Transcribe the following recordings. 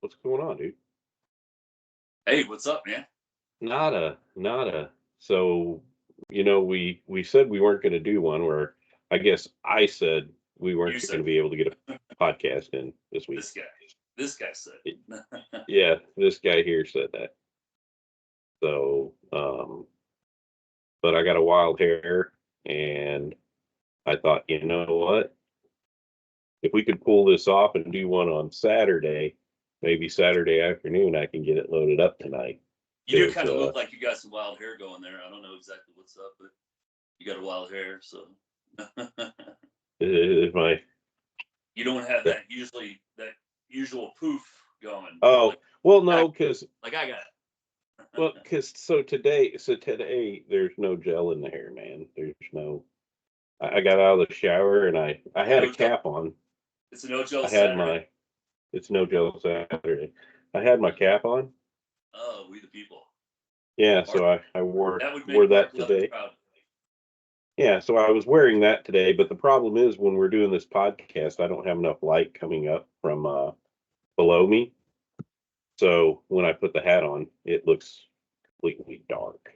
What's going on, dude? Hey, what's up, man? Nada, nada. So, we said we weren't going to do one where I guess I said we You weren't going to said be able to get a podcast in this week. this guy. This guy said. Y- Yeah, this guy here said that. So, but I got a wild hair and I thought, you know what? If we could pull this off and do one on Saturday, maybe Saturday afternoon, I can get it loaded up tonight. You do Because kind of look like you got some wild hair going there. I don't know exactly what's up, but you got a wild hair, so if my you don't have that usual poof going oh, well, like no, because like I got. today there's no gel in the hair, man. There's no. I got out of the shower and I had a No gel. cap on. It's a no gel I had Saturday. my. It's no gel Saturday. I had my cap on. Oh, we the people. Yeah, Mark, so I wore that would wore make that Mark Levin today. proud. Yeah, so I was wearing that today, but the problem is when we're doing this podcast, I don't have enough light coming up from below me. So when I put the hat on, it looks completely dark.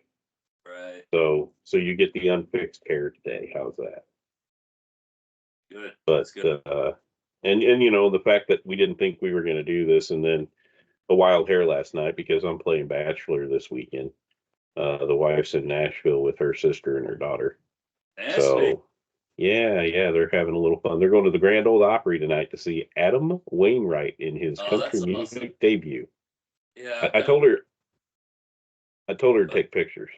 Right. So you get the unfixed hair today. How's that? Good. But That's good. and the fact that we didn't think we were going to do this, and then a wild hair last night because I'm playing Bachelor this weekend. The wife's in Nashville with her sister and her daughter. Nashville. So yeah, they're having a little fun. They're going to the Grand Ole Opry tonight to see Adam Wainwright in his Oh, country that's awesome. music debut. Yeah, I, I've I got. told her I told her to take pictures.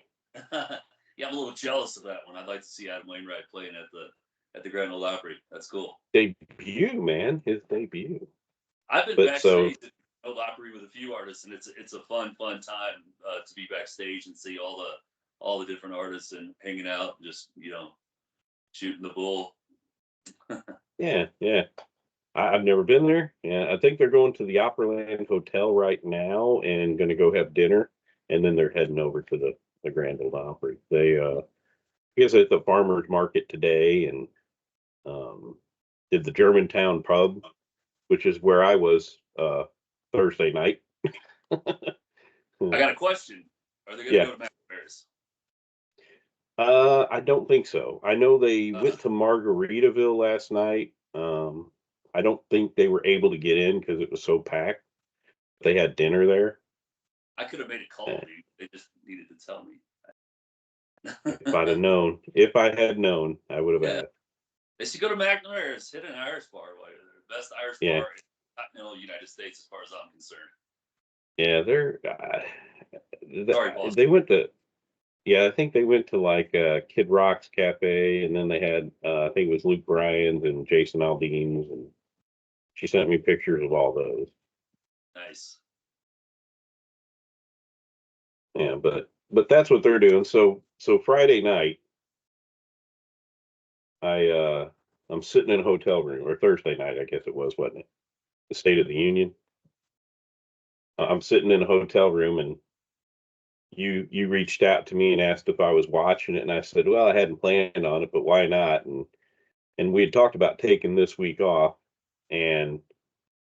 Yeah, I'm a little jealous of that one. I'd like to see Adam Wainwright playing at the Grand Ole Opry. That's cool. Debut, man, his debut. I've been But so backstage at the Grand Ole Opry with a few artists, and it's a fun time to be backstage and see all the different artists and hanging out, and just shooting the bull. yeah. I've never been there. Yeah, I think they're going to the Opryland Hotel right now and going to go have dinner, and then they're heading over to the Grand Ole Opry. They I guess at the farmers market today, and um, did the Germantown pub, which is where I was Thursday night. I got a question. Are they going to Yeah, go to McNamara's? I don't think so. I know they Uh, went to Margaritaville last night. I don't think they were able to get in because it was so packed. They had dinner there. I could have made a call, Uh, dude. They just needed to tell me. if I had known, I would have Yeah, asked. they should go to McNamara's. Hit an Irish bar. Like, the best Irish Yeah, bar in the continental United States, as far as I'm concerned. yeah, Sorry, boss. they went to. Yeah, I think they went to like Kid Rock's Cafe, and then they had I think it was Luke Bryan's and Jason Aldean's, and she sent me pictures of all those. Nice. Yeah, but that's what they're doing. So Friday night, I I'm sitting in a hotel room, or Thursday night, I guess it was, wasn't it? The State of the Union. I'm sitting in a hotel room, and you reached out to me and asked if I was watching it, and I said, well, I hadn't planned on it, but why not? And we had talked about taking this week off and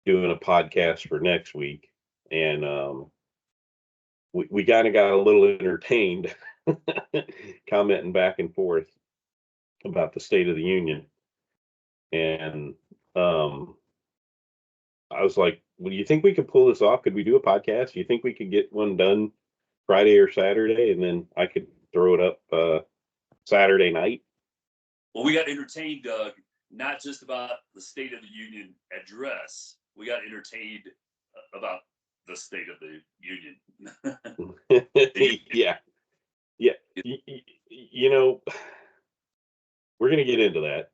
doing a podcast for next week, and we kind of got a little entertained, commenting back and forth about the State of the Union, and um, I was like, "Well, do you think we could pull this off? Could we do a podcast? Do you think we could get one done Friday or Saturday, and then I could throw it up Saturday night?" Well, we got entertained, Doug, not just about the State of the Union address. We got entertained about the State of the Union. Yeah, yeah. You know, we're gonna get into that,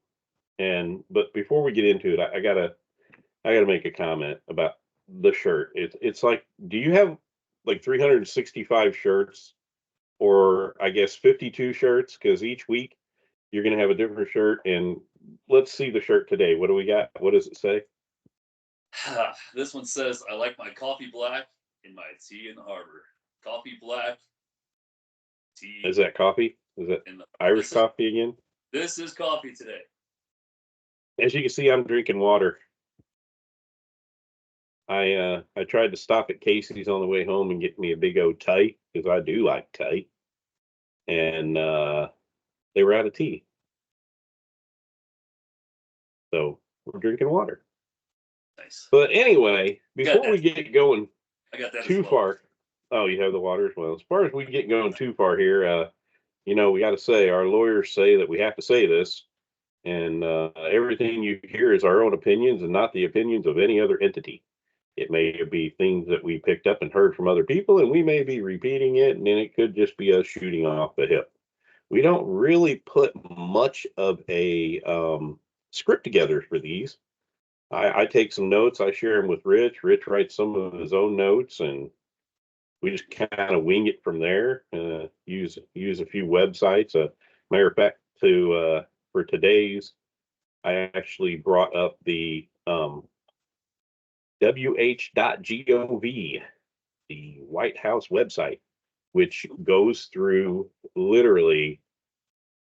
and but before we get into it, I gotta make a comment about the shirt. It's like, do you have like 365 shirts, or I guess 52 shirts? Because each week you're gonna have a different shirt. And let's see the shirt today. What do we got? What does it say? This one says, I like my coffee black and my tea in the harbor. Coffee black, Is tea that coffee? Is that in the. Irish This is coffee again? this is coffee today. As you can see, I'm drinking water. I tried to stop at Casey's on the way home and get me a big old tight because I do like tight, and they were out of tea, so we're drinking water. Nice. But anyway, Got before we that. get going I got that as too well. far, oh, you have the water as well. As far as we get going too far here, you know, we got to say our lawyers say that we have to say this, and everything you hear is our own opinions and not the opinions of any other entity. It may be things that we picked up and heard from other people, and we may be repeating it, and then it could just be us shooting off the hip. We don't really put much of a script together for these. I take some notes, I share them with Rich. Rich writes some of his own notes, and we just kind of wing it from there. Use a few websites. Matter of fact, to for today's, I actually brought up the wh.gov, the White House website, which goes through literally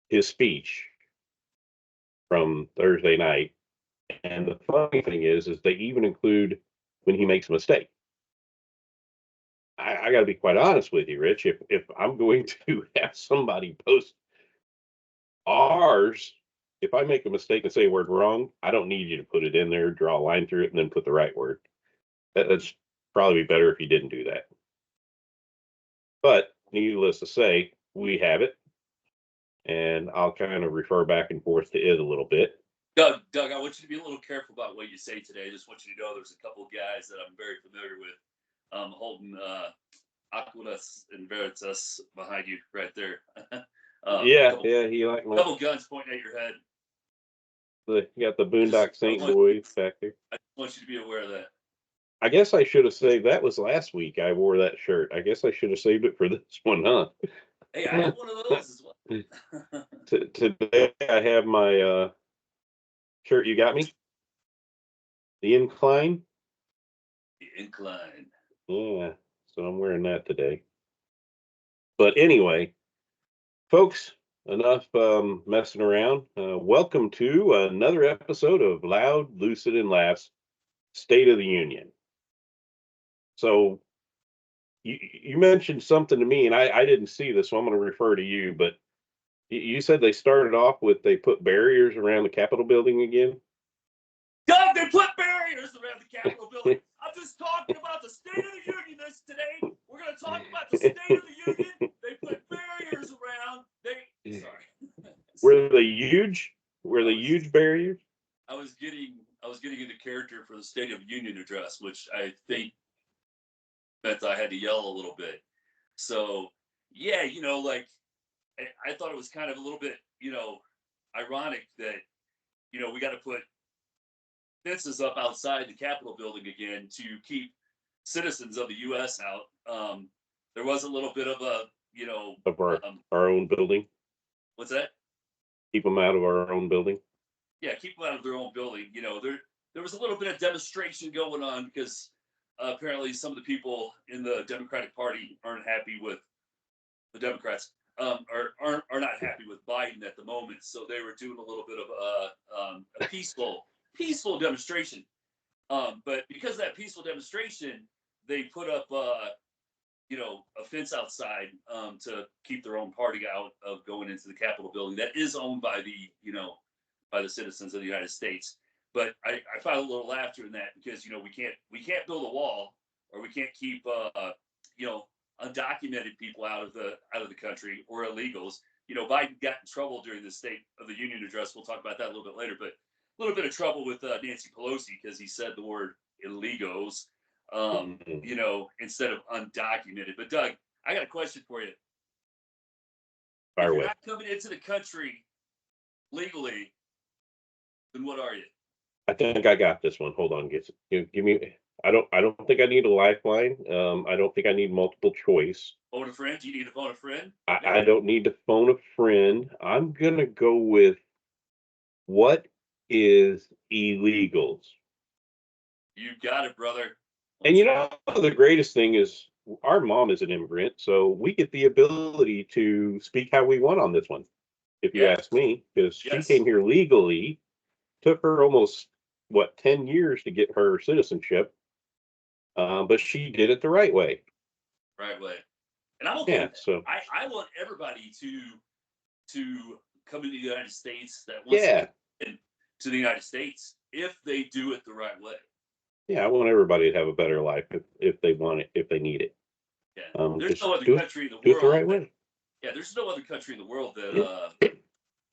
his speech from Thursday night. And the funny thing is they even include when he makes a mistake. I got to be quite honest with you, Rich. If I'm going to have somebody post ours, if I make a mistake and say a word wrong, I don't need you to put it in there, draw a line through it, and then put the right word. That's probably better if you didn't do that. But needless to say, we have it, and I'll kind of refer back and forth to it a little bit. Doug, I want you to be a little careful about what you say today. I just want you to know there's a couple of guys that I'm very familiar with holding Aquilus and Veritas behind you right there. Yeah, he like my couple guns pointing at your head. you got the Boondock Saint boys back there. I want you to be aware of that. I guess I should have saved that was last week. I wore that shirt. I guess I should have saved it for this one, huh? Hey, I have one of those as well. Today I have my shirt. You got me? The Incline. The Incline. Yeah, so I'm wearing that today. But anyway, folks, enough messing around. Welcome to another episode of Loud, Lucid, and Laughs State of the Union. So you mentioned something to me, and I didn't see this, so I'm going to refer to you. But you said they started off with they put barriers around the Capitol building again. Doug, they put barriers around the Capitol building. I'm just talking about the State of the Union this today. We're going to talk about the State of the Union. They put barriers around. Sorry. Were they huge? Were they huge barriers? I was getting into character for the State of the Union address, which I think meant I had to yell a little bit. So yeah, you know, like I thought it was kind of a little bit, you know, ironic that, you know, we got to put fences up outside the Capitol building again to keep citizens of the U.S. out. There was a little bit of a, you know, of our own building. What's that? Keep them out of our own building. Yeah, keep them out of their own building. You know, there was a little bit of demonstration going on because apparently some of the people in the Democratic Party aren't happy with the Democrats. Are not happy with Biden at the moment, so they were doing a little bit of a peaceful demonstration. But because of that peaceful demonstration, they put up you know, a fence outside to keep their own party out of going into the Capitol building that is owned by the, you know, by the citizens of the United States. But I found a little laughter in that because, you know, we can't build a wall, or we can't keep you know, undocumented people out of the country, or illegals. You know, Biden got in trouble during the State of the Union address. We'll talk about that a little bit later, but a little bit of trouble with Nancy Pelosi because he said the word illegals, you know, instead of undocumented. But Doug, I got a question for you. If you're not coming into the country legally, then what are you? I think I got this one. Hold on, give me. I don't think I need a lifeline. I don't think I need multiple choice. Phone a friend? Do you need to phone a friend? I don't need to phone a friend. I'm gonna go with what is illegals. You got it, brother. And you know, the greatest thing is our mom is an immigrant, so we get the ability to speak how we want on this one, if you ask me, because she came here legally. Took her almost 10 years to get her citizenship, but she did it the right way. Right way. And I'm okay Yeah. with that. So I want everybody to come into the United States that wants to yeah, come to the United States if they do it the right way. yeah. I want everybody to have a better life if they want it, if they need it. Yeah. There's Just no other do country in the it the world right that way. yeah, there's no other country in the world that Yeah.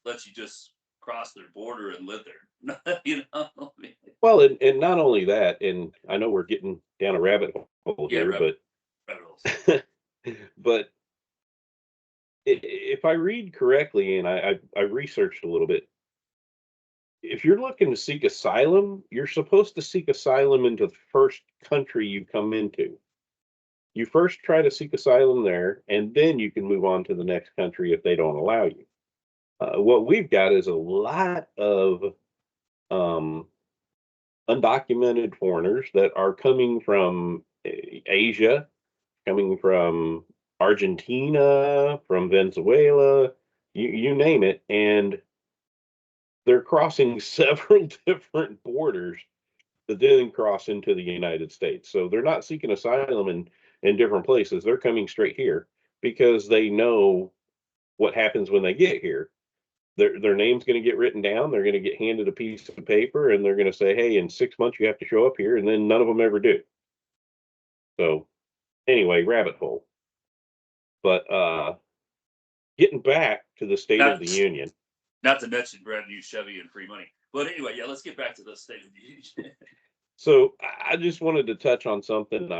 lets you just cross their border and live there. You know? I mean, Well, and not only that, and I know we're getting down a rabbit hole yeah, here, but rebels. but if I read correctly, and I researched a little bit, if you're looking to seek asylum, you're supposed to seek asylum into the first country you come into. You first try to seek asylum there, and then you can move on to the next country if they don't allow you. What we've got is a lot of um, undocumented foreigners that are coming from Asia, coming from Argentina, from Venezuela, you name it, and they're crossing several different borders to then cross into the United States. So they're not seeking asylum in different places. They're coming straight here because they know what happens when they get here. Their name's going to get written down. They're going to get handed a piece of paper, and they're going to say, "Hey, in 6 months you have to show up here," and then none of them ever do. So anyway, rabbit hole. But getting back to the State of Not the Union. not to mention brand new Chevy and free money. But anyway, yeah, let's get back to the State of the Union. So I just wanted to touch on something.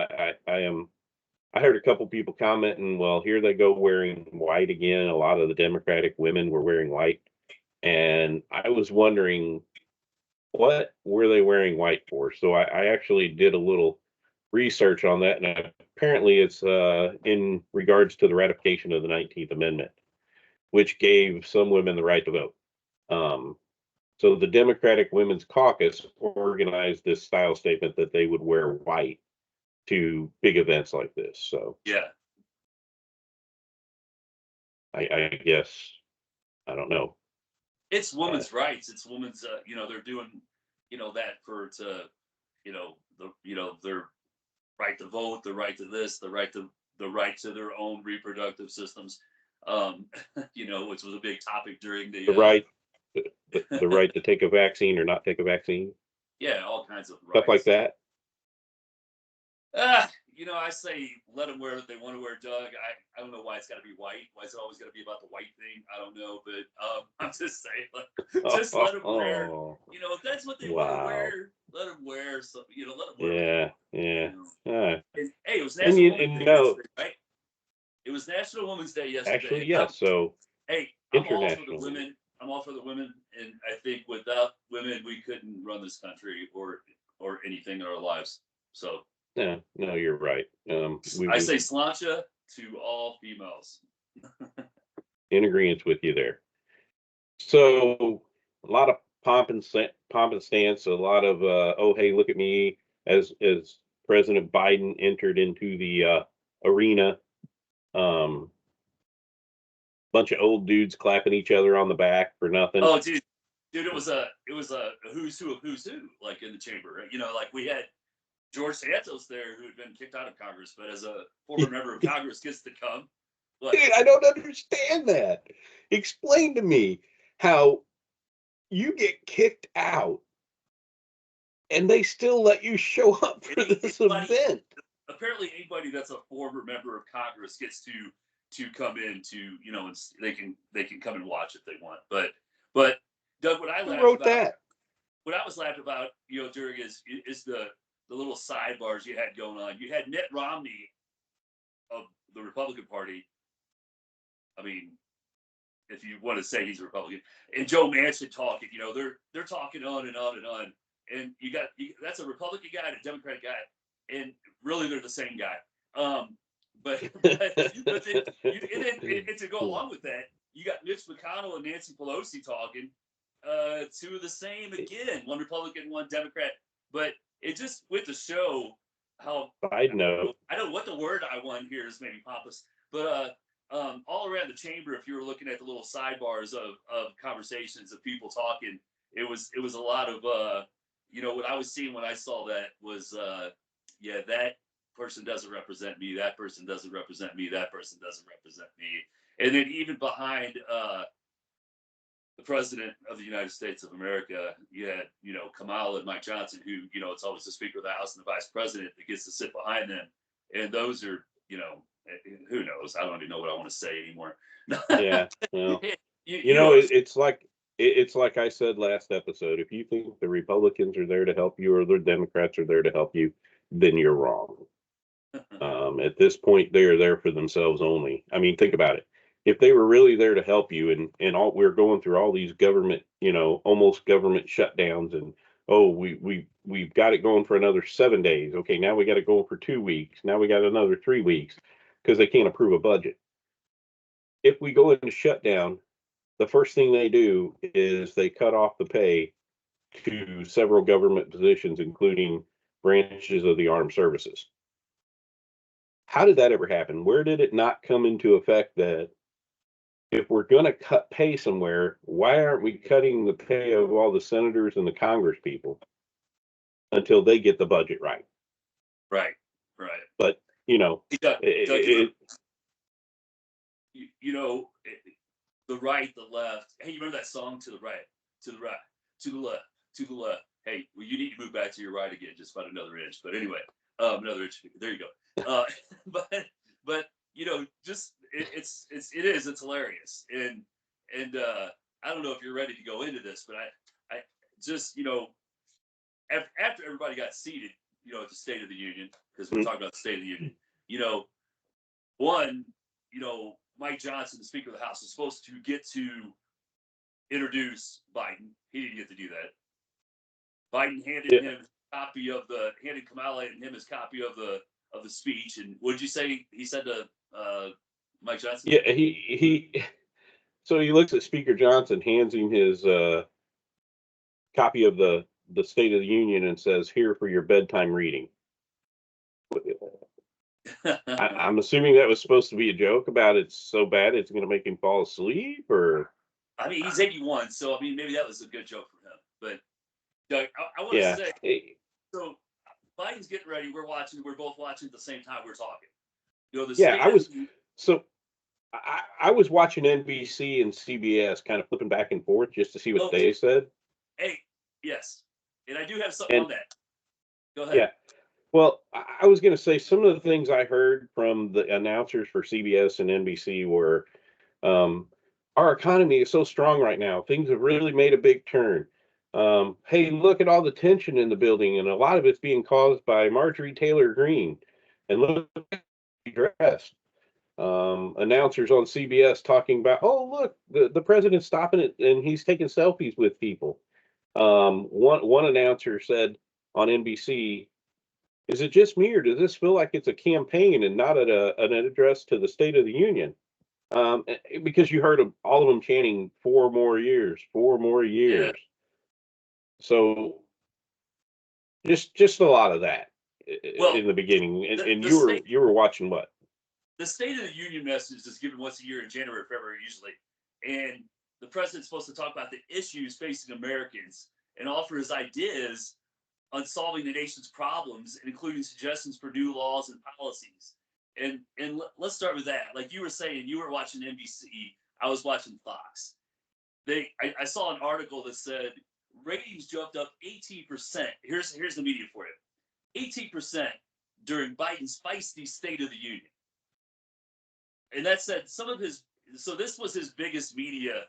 I heard a couple people commenting, well, here they go wearing white again. A lot of the Democratic women were wearing white. And I was wondering, what were they wearing white for? So I actually did a little research on that. And apparently it's in regards to the ratification of the 19th Amendment, which gave some women the right to vote. Um, so the Democratic Women's Caucus organized this style statement that they would wear white to big events like this. So Yeah. I guess I don't know. It's Uh, women's rights. It's women's they're doing, that for to, their right to vote, the right to this, the right to their own reproductive systems. Um, which was a big topic during the the right, the right to take a vaccine or not take a vaccine, yeah, all kinds of stuff like rights. that. I say let them wear what they want to wear, Doug. I don't know why it's got to be white. Why is it always got to be about the white thing? I don't know, but I'm just saying, just let them wear. Oh, If that's what they want to wow. wear, let them wear. So let them wear what they Yeah, want. yeah. You know. Uh, And hey, it was and National Women's Day no, yesterday, right? It was National Women's Day yesterday. actually, yes. So Hey, I'm all for the international women. women. I'm all for the women, and I think without women, we couldn't run this country or anything in our lives. So No, no, you're right. We I was say slancha to all females. in agreement with you there. So a lot of pomp and stance, a lot of oh hey look at me as President Biden entered into the arena. Um, Bunch of old dudes clapping each other on the back for nothing. Oh, dude, it was a who's who of who's who, like in the chamber. Right? Like we had George Santos there, who had been kicked out of Congress, but as a former member of Congress, gets to come. But Dude, I don't understand that. Explain to me how you get kicked out and they still let you show up for this anybody, event. apparently, anybody that's a former member of Congress gets to come in to and they can come and watch if they want. But Doug, what I Who laughed wrote about, that? what I was laughing about, during is the little sidebars you had going on. You had Mitt Romney of the Republican Party. I mean, if you want to say he's a Republican, and Joe Manchin talking. They're talking on and on and on, and that's a Republican guy and a Democratic guy, and really they're the same guy. But then and to go along with that, you got Mitch McConnell and Nancy Pelosi talking, two of the same again, one Republican, one Democrat, but it just went to show how Side note. I don't know what the word I want here is, maybe pompous, but all around the chamber, if you were looking at the little sidebars of conversations of people talking, it was a lot of what I was seeing when I saw that was yeah, that person doesn't represent me. That person doesn't represent me. That person doesn't represent me. And then even behind the president of the United States of America, you had, Kamala and Mike Johnson, who, it's always the Speaker of the House and the Vice President that gets to sit behind them. And those are, who knows? I don't even know what I want to say anymore. Yeah. Well, you know what I'm saying? it's like I said last episode. If you think the Republicans are there to help you or the Democrats are there to help you, then you're wrong. At this point, they are there for themselves only. I mean, think about it. If they were really there to help you, and all we're going through all these government, almost government shutdowns, and oh, we've got it going for another 7 days. Okay, now we got it going for 2 weeks. Now we got another 3 weeks because they can't approve a budget. If we go into shutdown, the first thing they do is they cut off the pay to several government positions, including branches of the armed services. How did that ever happen? Where did it not come into effect that if we're going to cut pay somewhere, why aren't we cutting the pay of all the senators and the Congress people until they get the budget right? Right. But, Doug, it, the right, the left. Hey, you remember that song? To the right, to the right, to the left, to the left. Hey, well, you need to move back to your right again, just about another inch. But anyway, another inch. There you go. But just it's hilarious, and I don't know if you're ready to go into this, but I just after everybody got seated, at the State of the Union, because we're talking about the State of the Union, one, Mike Johnson, the Speaker of the House, was supposed to get to introduce Biden. He didn't get to do that. Biden handed Kamala and him his copy of the speech. And what did you say he said to Mike Johnson? Yeah, so he looks at Speaker Johnson, hands him his copy of the State of the Union, and says, "Here for your bedtime reading." I'm assuming that was supposed to be a joke about it's so bad it's going to make him fall asleep, or I mean, he's 81, so I mean, maybe that was a good joke for him. But Doug, I want to yeah. say, so Biden's getting ready. We're both watching at the same time we're talking. The Yeah, state I was watching NBC and CBS, kind of flipping back and forth just to see what they said. Hey, yes, and I do have something on that. Go ahead. Yeah. Well, I was going to say some of the things I heard from the announcers for CBS and NBC were, our economy is so strong right now. Things have really made a big turn. Hey, look at all the tension in the building, and a lot of it's being caused by Marjorie Taylor Greene. And look at dressed. Announcers on CBS talking about, oh, look, the president's stopping it and he's taking selfies with people. One announcer said on NBC, "Is it just me, or does this feel like it's a campaign and not an address to the State of the Union?" Because you heard all of them chanting 4 more years, 4 more years. Yeah. So just a lot of that in the beginning. And you were watching what? The State of the Union message is given once a year in January or February usually, and the president's supposed to talk about the issues facing Americans and offer his ideas on solving the nation's problems, including suggestions for new laws and policies. And let's start with that. Like you were saying, you were watching NBC. I was watching Fox. I saw an article that said ratings jumped up 18%. Here's the media for it. 18% during Biden's feisty State of the Union. And that said, so this was his biggest media,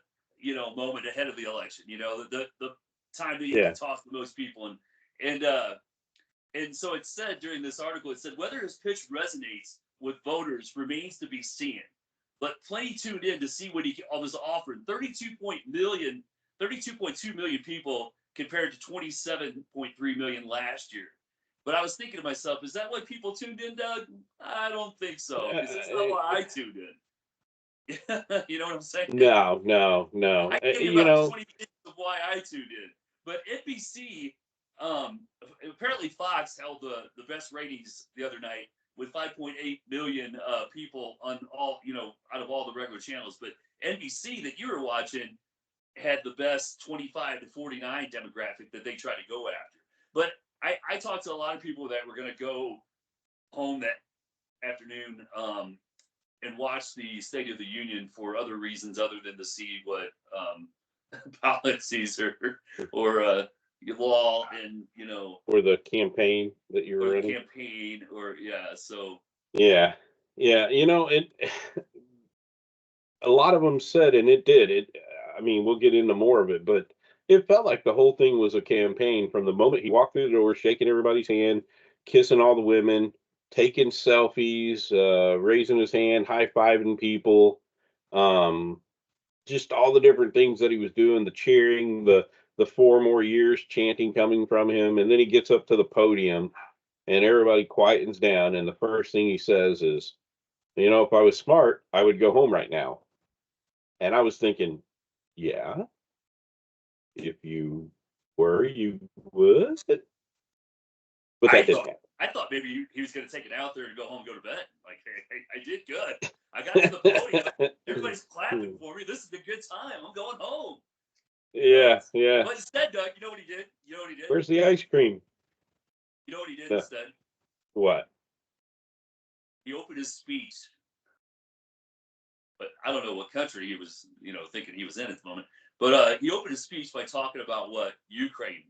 moment ahead of the election, the time that he could talk to most people. And so it said during this article, it said whether his pitch resonates with voters remains to be seen. But plenty tuned in to see what he was offering. 32.2 million people compared to 27.3 million last year. But I was thinking to myself, is that why people tuned in, Doug? I don't think so, because it's not why I tuned in. You know what I'm saying? No. I think about 20 minutes of why I tuned in. But NBC, apparently Fox held the best ratings the other night with 5.8 million people on all, out of all the regular channels. But NBC that you were watching had the best 25 to 49 demographic that they try to go after. But I talked to a lot of people that were going to go home that afternoon and watched the State of the Union for other reasons other than to see what policies or law and or the campaign that you're or the running. campaign or so Yeah, yeah. It. A lot of them said, and it did. I mean, we'll get into more of it, but it felt like the whole thing was a campaign from the moment he walked through the door, shaking everybody's hand, kissing all the women, taking selfies, raising his hand, high fiving people, um, just all the different things that he was doing, the cheering, the 4 more years chanting coming from him, and then he gets up to the podium, and everybody quietens down, and the first thing he says is, if I was smart, I would go home right now. And I was thinking, yeah, if you were, you would. But I that didn't thought happen. I thought maybe he was going to take it out there and go home and go to bed. Like, hey, I did good. I got to the podium. Everybody's clapping for me. This is a good time. I'm going home. Yeah, yeah. But instead, Doug, you know what he did? You know what he did? Where's the ice cream? You know what he did instead? What? He opened his speech. But I don't know what country he was, thinking he was in at the moment. But he opened his speech by talking about what Ukraine.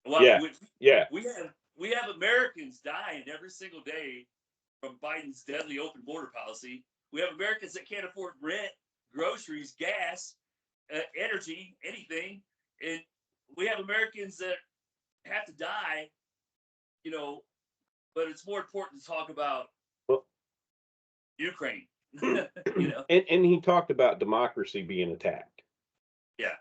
Well, Yeah, yeah. We have Americans dying every single day from Biden's deadly open border policy. We have Americans that can't afford rent, groceries, gas, energy, anything, and we have Americans that have to die. But it's more important to talk about Well, Ukraine. And he talked about democracy being attacked. Yeah.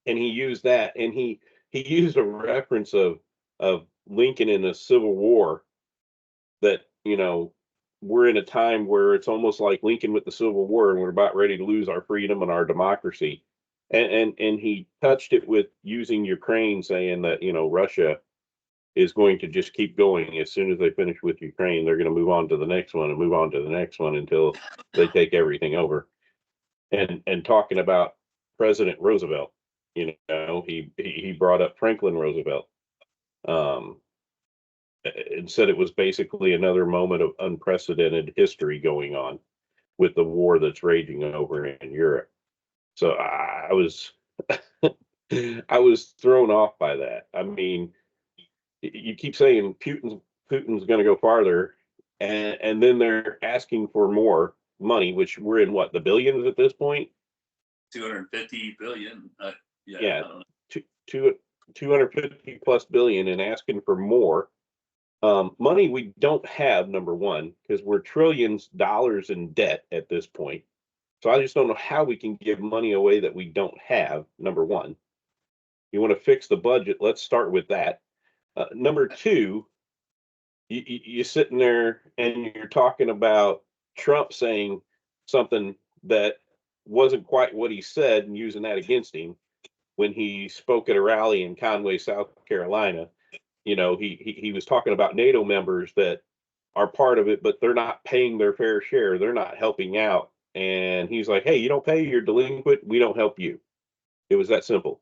And he used that, and he used a reference of Lincoln in the Civil War, that we're in a time where it's almost like Lincoln with the Civil War, and we're about ready to lose our freedom and our democracy. And he touched it with using Ukraine, saying that Russia is going to just keep going. As soon as they finish with Ukraine, they're going to move on to the next one and move on to the next one until they take everything over. And talking about President Roosevelt, he brought up Franklin Roosevelt, um, and said it was basically another moment of unprecedented history going on with the war that's raging over in Europe. So I was I was thrown off by that. I mean, you keep saying Putin's going to go farther, and then they're asking for more money, which we're in what, the billions at this point? 250 billion. Yeah, 250 plus billion, and asking for more money we don't have. Number one, because we're trillions dollars in debt at this point. So I just don't know how we can give money away that we don't have. Number one, you want to fix the budget. Let's start with that. Number two, you're sitting there and you're talking about Trump saying something that wasn't quite what he said, and using that against him when he spoke at a rally in Conway, South Carolina. He was talking about NATO members that are part of it, but they're not paying their fair share. They're not helping out. And he's like, hey, you don't pay, you're delinquent. We don't help you. It was that simple.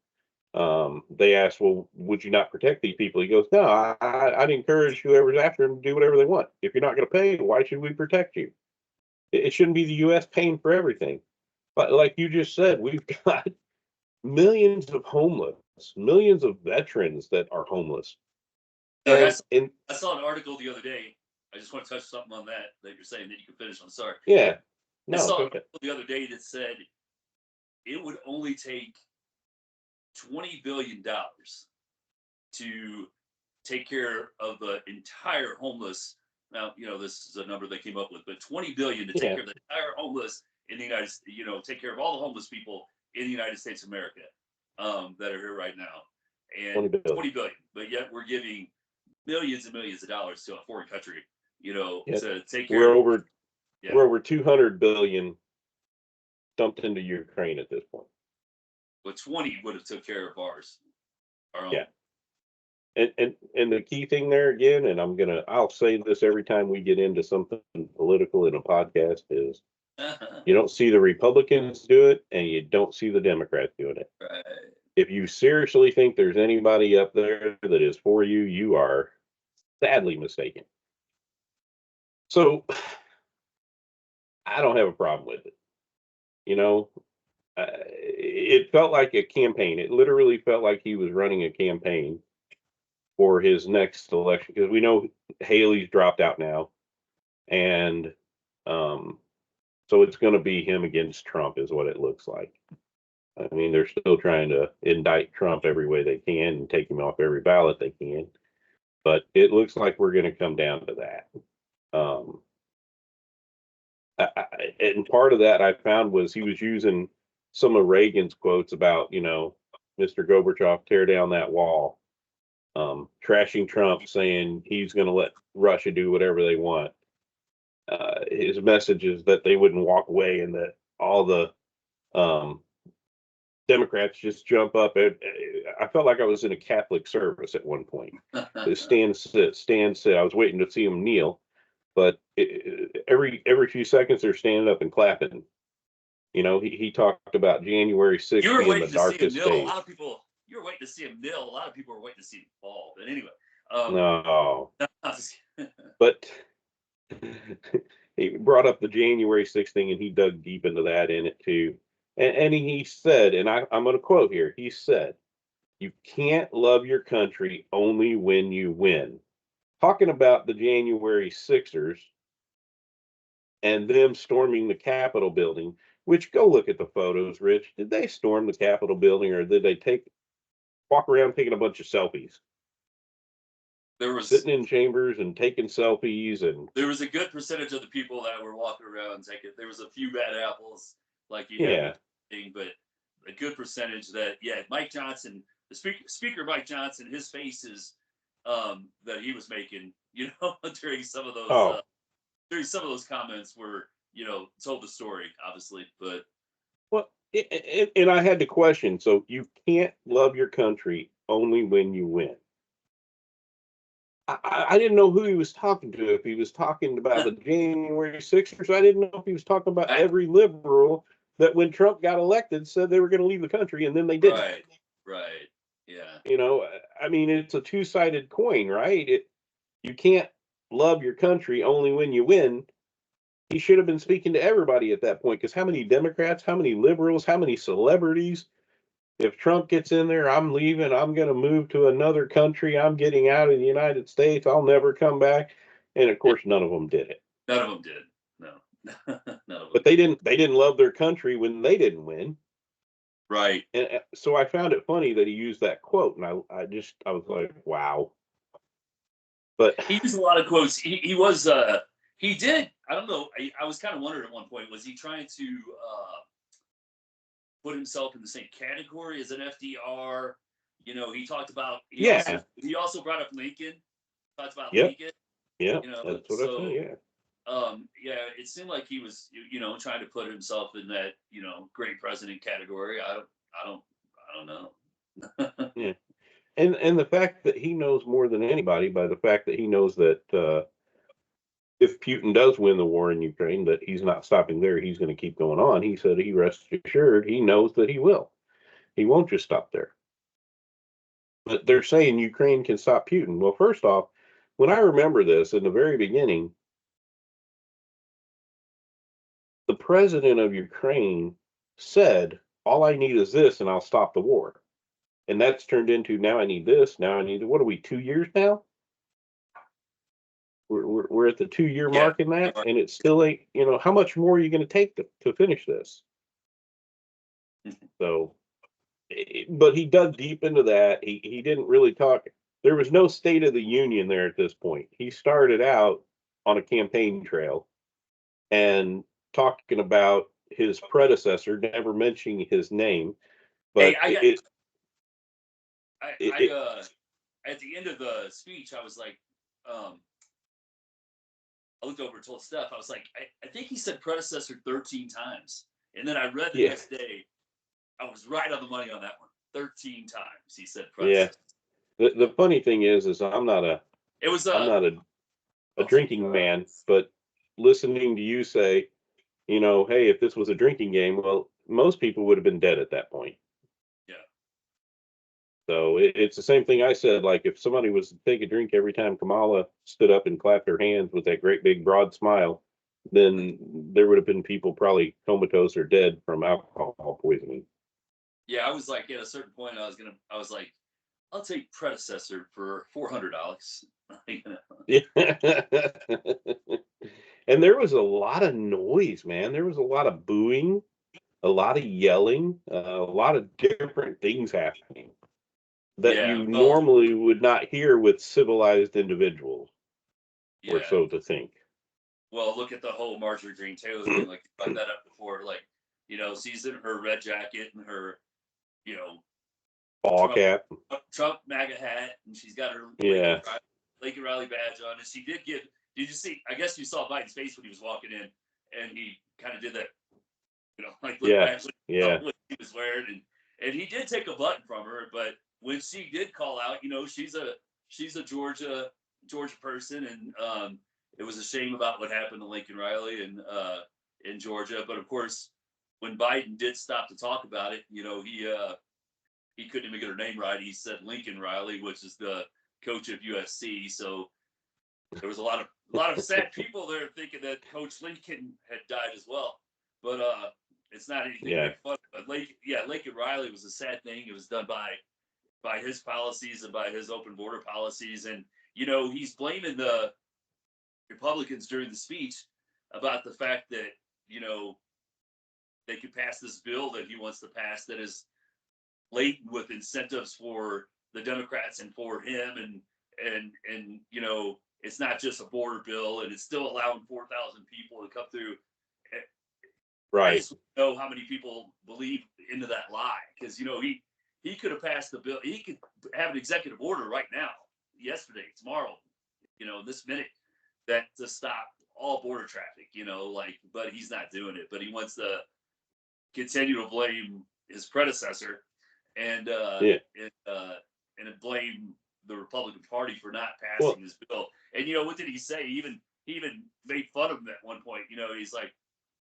They asked, well, would you not protect these people? He goes, no, I'd encourage whoever's after them to do whatever they want. If you're not going to pay, why should we protect you? It shouldn't be the U.S. paying for everything. But like you just said, we've got millions of homeless, millions of veterans that are homeless. Doug, And I saw an article the other day. I just want to touch something on that you're saying, then you can finish. I'm sorry. yeah, I no, saw go an ahead. article the other day that said it would only take $20 billion to take care of the entire homeless. Now, this is a number they came up with, but 20 billion to take care of the entire homeless in the United States, take care of all the homeless people in the United States of America that are here right now. And 20 billion. But yet we're giving millions and millions of dollars to a foreign country, to take care of. We're over 200 billion dumped into Ukraine at this point. But 20 would have took care of ours. Our own. Yeah. And the key thing there again, and I'll say this every time we get into something political in a podcast, is you don't see the Republicans do it, and you don't see the Democrats doing it. Right. If you seriously think there's anybody up there that is for you, you are sadly mistaken. So I don't have a problem with it. You know, it felt like a campaign. It literally felt like he was running a campaign for his next election because we know Haley's dropped out now, and um, so it's going to be him against Trump, is what it looks like. I mean, they're still trying to indict Trump every way they can and take him off every ballot they can, but it looks like we're going to come down to that. Um, and part of that I found was he was using some of Reagan's quotes about, Mr. Gorbachev, tear down that wall, trashing Trump, saying he's going to let Russia do whatever they want. His message is that they wouldn't walk away and that all the um, Democrats just jump up. I felt like I was in a Catholic service at one point. Stand, sit, stand, sit. I was waiting to see him kneel, but every few seconds they're standing up and clapping. He talked about January You 6th were being the waiting to see him darkest kneel. A days. lot of people, you were waiting to see him kneel. A lot of people were waiting to see him fall. But anyway, No, but he brought up the January 6th thing, and he dug deep into that in it too. And he said, and I'm going to quote here. He said, "You can't love your country only when you win." Talking about the January Sixers and them storming the Capitol building, which go look at the photos, Rich. Did they storm the Capitol building or did they walk around taking a bunch of selfies? there was Sitting in chambers and taking selfies and a good percentage of the people that were walking around taking. There was a few bad apples, like you have, yeah. thing, but a good percentage that Mike Johnson, the speaker Mike Johnson, his faces that he was making, during some of those Oh, comments were, told the story, obviously, but well, and I had to question. So you can't love your country only when you win. I didn't know who he was talking to. If he was talking about the January Sixers, I didn't know if he was talking about I, every liberal that when Trump got elected said they were going to leave the country and then they didn't. right, right, yeah, I mean, it's a two-sided coin, right? You can't love your country only when you win. He should have been speaking to everybody at that point because how many Democrats, how many liberals, how many celebrities? If Trump gets in there, I'm leaving. I'm going to move to another country. I'm getting out of the United States. I'll never come back. And of course, none of them did it. none of them did. No, none of them. But they didn't. They didn't love their country when they didn't win. Right. And so I found it funny that he used that quote, and I was like, wow. But He used a lot of quotes. He did. I don't know. I was kind of wondering at one point, was he trying to put himself in the same category as an FDR? He talked about. yeah, He also brought up Lincoln. Talked about yep, Lincoln. yeah, that's what I said. So Yeah. it seemed like he was trying to put himself in that great president category. I don't know. Yeah. And the fact that he knows more than anybody by the fact that he knows that if Putin does win the war in Ukraine, that he's not stopping there. He's going to keep going on. He said he rests assured he knows that he will. He won't just stop there. But they're saying Ukraine can stop Putin. Well, first off, when I remember this in the very beginning, the president of Ukraine said, "All I need is this, and I'll stop the war." And that's turned into now I need this. Now I need what are we 2 years now? We're at the 2 year Yeah. mark in that, and it's still ain't. How much more are you going to take to finish this? So, but he dug deep into that. He didn't really talk. There was no State of the Union there at this point. He started out on a campaign trail and talking about his predecessor, never mentioning his name, Hey, but it at the end of the speech, I was like, I looked over and told Steph, I was like, I think he said predecessor 13 times. And then I read the yeah, next day, I was right on the money on that one. 13 times he said yeah. predecessor. The funny thing is It was I'm not a oh, drinking man, but listening to you say, hey, if this was a drinking game, well, most people would have been dead at that point. yeah. So it's the same thing I said. Like if somebody was to take a drink every time Kamala stood up and clapped her hands with that great big broad smile, then there would have been people probably comatose or dead from alcohol poisoning. Yeah, I was like at a certain point, I was like, I'll take predecessor for $400. Yeah. And there was a lot of noise, man. There was a lot of booing, a lot of yelling, a lot of different things happening that Yeah, you well, normally would not hear with civilized individuals, or yeah, so to think. well, look at the whole Marjorie Green Taylor thing. Like you brought that up before. Like, she's in her red jacket and her, you know, Ball Trump cap. Trump MAGA hat, and she's got her Yeah. Lincoln Riley badge on, and she did give. Did you see? I guess you saw Biden's face when he was walking in, and he kind of did that, like look Yeah. back Yeah. what he was wearing, and he did take a button from her, but when she did call out, she's a Georgia person, and it was a shame about what happened to Lincoln Riley and in Georgia, but of course, when Biden did stop to talk about it, he couldn't even get her name right. He said Lincoln Riley, which is the coach of USC. So there was a lot of sad people there thinking that Coach Lincoln had died as well. But it's not anything to Yeah. make fun of. But Lincoln Riley was a sad thing. It was done by his policies and by his open border policies. And he's blaming the Republicans during the speech about the fact that you know they could pass this bill that he wants to pass that is laden with incentives for the Democrats and for him, and it's not just a border bill, and it's still allowing 4,000 people to come through. I Right. just know how many people believe into that lie because he could have passed the bill. He could have an executive order right now, yesterday, tomorrow, this minute, that to stop all border traffic. But he's not doing it. But he wants to continue to blame his predecessor and Yeah. blame the Republican Party for not Well, passing this bill. And what did he say? He even made fun of him at one point. He's like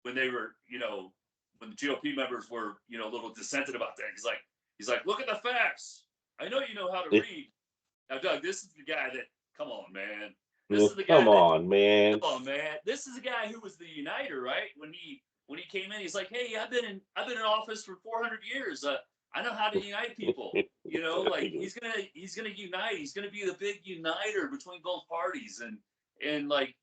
when they were, when the GOP members were, a little dissented about that. He's like, look at the facts. I know you know how to read. Now, Doug, this is the guy that. Come on, man. This is the guy come that. on, man. Come on, man. This is the guy who was the uniter, right? When he came in, he's like, hey, I've been in office for 400 years. I know how to unite people. Like he's gonna unite. He's gonna be the big uniter between both parties, and like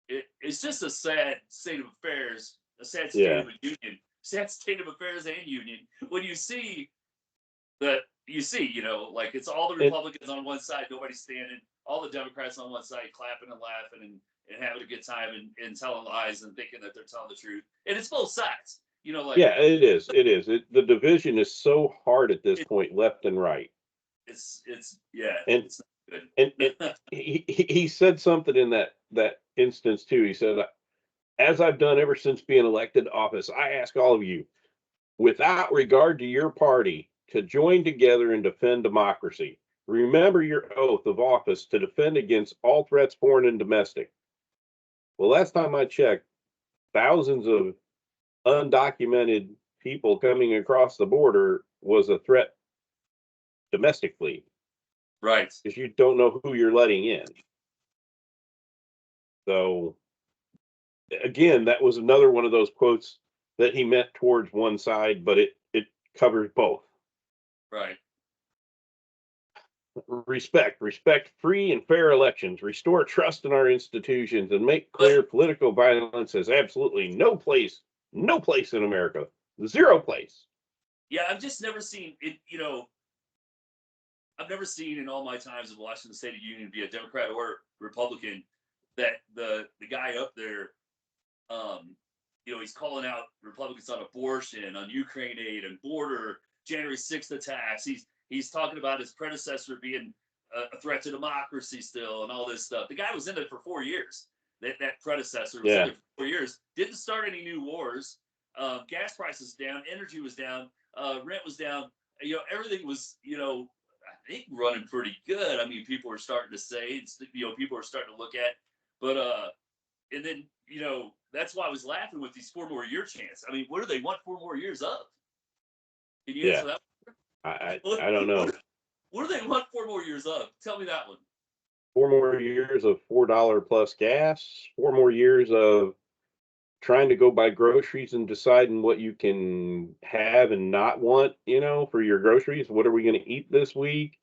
it's just a sad state of affairs, a sad state Yeah. of a union, sad state of affairs and union when you see that like it's all the And Republicans on one side, nobody standing, all the Democrats on one side clapping and laughing and having a good time and telling lies and thinking that they're telling the truth, and it's both sides. Like yeah, it is. It is. The division is so hard at this it, point, left and right. it's yeah, And it's and, not and good. he said something in that instance too. He said, as I've done ever since being elected to office, I ask all of you, without regard to your party, to join together and defend democracy. Remember your oath of office to defend against all threats, foreign and domestic. Well, last time I checked, thousands of undocumented people coming across the border was a threat domestically Right. because you don't know who you're letting in. So again, that was another one of those quotes that he meant towards one side, but it covers both. Right. Respect free and fair elections, restore trust in our institutions, and make But clear political violence has absolutely no place in America, zero place. yeah, I've just never seen it. I've never seen in all my times of watching the State of the Union be a Democrat or Republican that the guy up there, he's calling out Republicans on abortion, on Ukraine aid, and border, January 6th attacks. He's talking about his predecessor being a threat to democracy still, and all this stuff. The guy was in it for 4 years. That predecessor was in Yeah. there for 4 years. Didn't start any new wars. Gas prices down, energy was down, rent was down. Everything was, I think running pretty good. I mean, people are starting to say, people are starting to look at, but and then that's why I was laughing with these 4 more year chants. I mean, what do they want 4 more years of? Can you Yeah. answer that? I don't know. What do they want 4 more years of? Tell me that one. 4 more years of $4 plus gas, 4 more years of trying to go buy groceries and deciding what you can have and not want, for your groceries. What are we going to eat this week?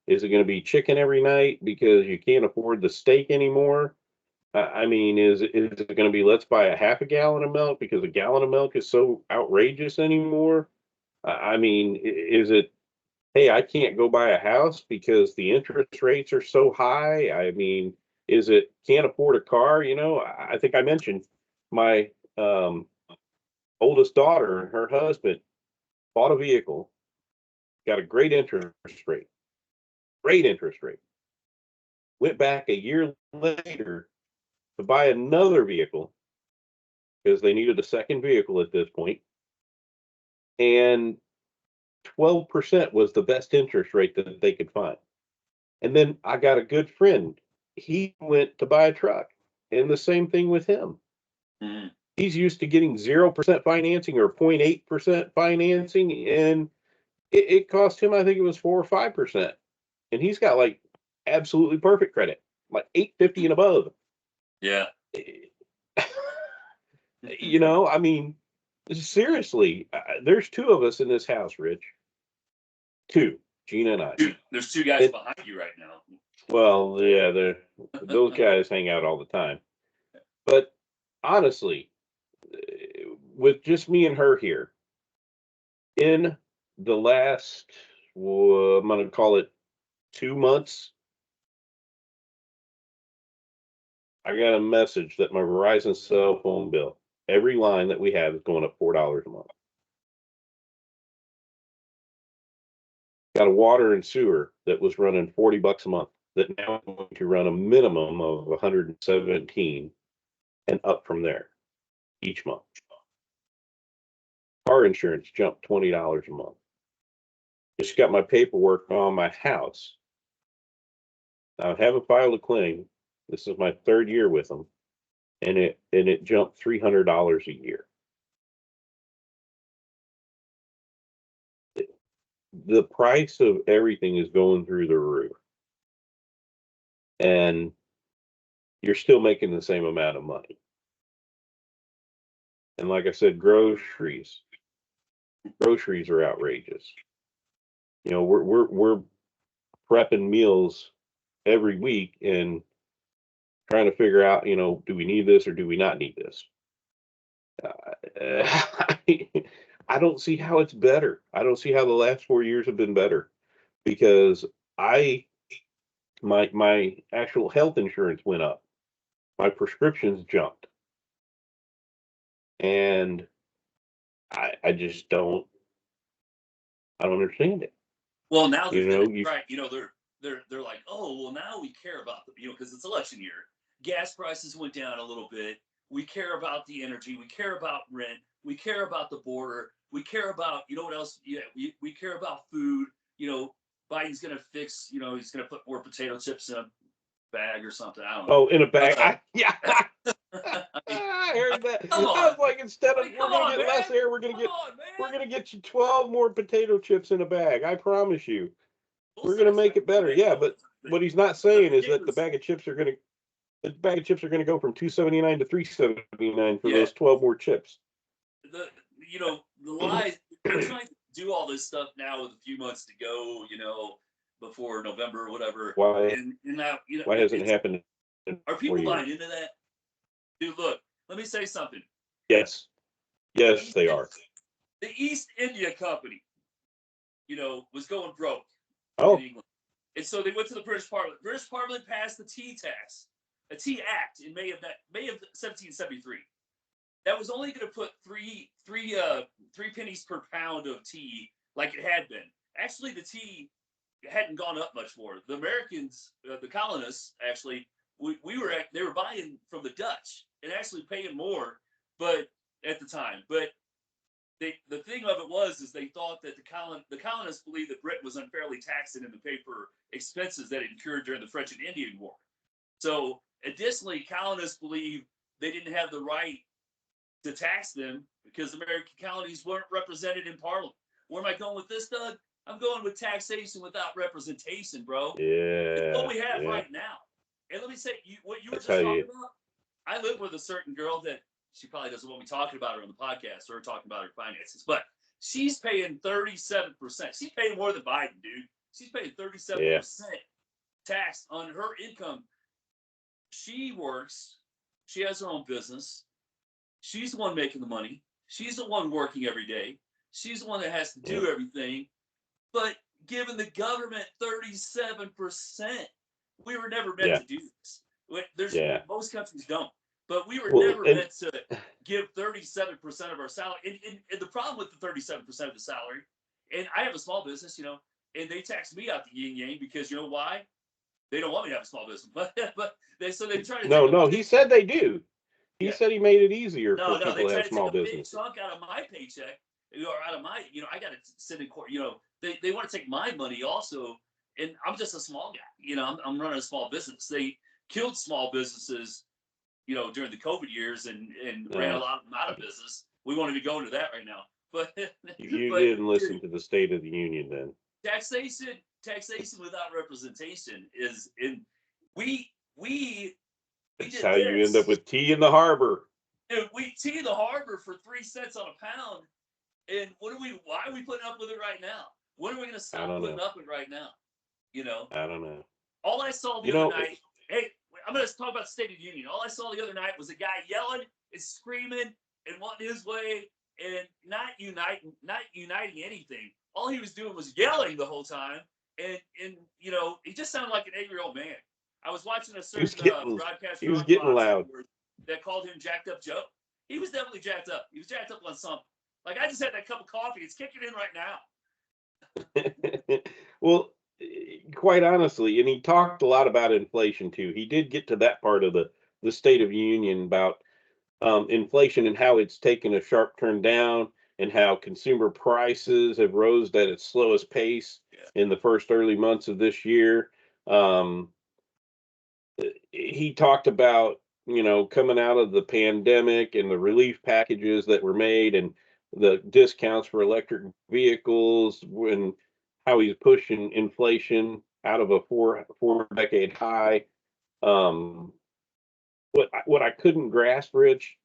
Is it going to be chicken every night because you can't afford the steak anymore? I mean, is it going to be let's buy a half a gallon of milk because a gallon of milk is so outrageous anymore? I mean, is it, hey, I can't go buy a house because the interest rates are so high? I mean, is it can't afford a car? I think I mentioned my oldest daughter and her husband bought a vehicle, got a great interest rate. Went back a year later to buy another vehicle because they needed a second vehicle at this point, and 12% was the best interest rate that they could find. And then I got a good friend. He went to buy a truck, and the same thing with him. Mm-hmm. He's used to getting 0% financing or 0.8% financing, and it cost him, I think it was 4 or 5%. And he's got like absolutely perfect credit, like 850 and above. Yeah. I mean, seriously, there's two of us in this house, Rich. Two, Gina and I. There's two guys behind you right now. Well, yeah, those guys hang out all the time. But honestly, with just me and her here, in the last, I'm going to call it 2 months, I got a message that my Verizon cell phone bill, every line that we have is going up $4 a month. Got a water and sewer that was running $40 a month that now is going to run a minimum of 117 and up from there each month. Car insurance jumped $20 a month. Just got my paperwork on my house. I haven't filed a claim. This is my third year with them, and it jumped $300 a year. The price of everything is going through the roof, and you're still making the same amount of money. And like I said, groceries are outrageous. We're prepping meals every week and trying to figure out, do we need this or do we not need this? I don't see how it's better. I don't see how the last 4 years have been better because my actual health insurance went up. My prescriptions jumped. And I just don't understand it. Well, now they're right. They're like, oh, well, now we care about the, because it's election year. Gas prices went down a little bit. We care about the energy. We care about rent. We care about the border. We care about, what else? Yeah, we care about food. Biden's going to fix, he's going to put more potato chips in a bag or something. I don't know. Oh, in a bag. Yeah. I heard that. I was like, instead of we're going to get less air, we're going to get you 12 more potato chips in a bag. I promise you. We're going to make it better. Yeah, but what he's not saying is that the bag of chips are going to go from $2.79 to $3.79 for those 12 more chips. The lies, they're trying to do all this stuff now with a few months to go, before November or whatever. Why? And now, why hasn't it happened? Are people buying into that? Dude, look, let me say something. Yes, they are. The East India Company, was going broke in England. And so they went to the British Parliament. British Parliament passed the tea tax, a tea act in May of 1773. That was only going to put three pennies per pound of tea like it had been. Actually, the tea hadn't gone up much more. The Americans, the colonists, actually, they were buying from the Dutch and actually paying more, but at the time. But the thing of it was they thought that the colonists believed that Britain was unfairly taxing them to pay for expenses that it incurred during the French and Indian War. So additionally, colonists believed they didn't have the right to tax them because American colonies weren't represented in Parliament. Where am I going with this, Doug? I'm going with taxation without representation, bro. It's what Yeah, we have yeah. right now. And let me say, what you were That's how just talking you. about. I live with a certain girl that she probably doesn't want me talking about her on the podcast or talking about her finances, but she's paying 37%. She's paying more than Biden, dude. She's paying 37% Yeah, tax on her income. She works. She has her own business. She's the one making the money. She's the one working every day. She's the one that has to yeah, do everything. But giving the government 37%, we were never meant yeah, to do this. There's yeah. most countries don't, but we were Well, never and meant to give 37% of our salary. And the problem with the 37% of the salary, and I have a small business, and they tax me out the yin yang because you know why? They don't want me to have a small business, but they try to take no, a big, he said they do. He yeah. said he made it easier for No, they people to try have to take small a big businesses. chunk out of my paycheck, or out of my, I got to sit in court. They want to take my money also, and I'm just a small guy. I'm running a small business. They killed small businesses, during the COVID years and ran a No, lot of them out of business. We won't even go into that right now. But you but didn't listen dude, to the State of the Union then. taxation without representation is in we That's did how you end up this. with tea in the harbor. Dude, we tea the harbor for 3 cents on a pound. And why are we putting up with it right now? When are we going to I stop don't putting know. up with it right now? You know, I don't know. all I saw the You other know, night, hey, I'm going to talk about the State of the Union. All I saw the other night was a guy yelling and screaming and wanting his way and not uniting anything. All he was doing was yelling the whole time. And he just sounded like an 8-year-old man. I was watching a he was certain getting broadcaster he was on getting Fox loud. that called him Jacked Up Joe. He was definitely jacked up. He was jacked up on something. Like, I just had that cup of coffee. It's kicking in right now. Well, quite honestly, and he talked a lot about inflation too. He did get to that part of the State of the Union about inflation and how it's taken a sharp turn down, and how consumer prices have rose at its slowest pace Yeah. in the first early months of this year. Um, he talked about, coming out of the pandemic and the relief packages that were made, and the discounts for electric vehicles, and how he's pushing inflation out of a four decade high. Um, what I couldn't grasp, Rich,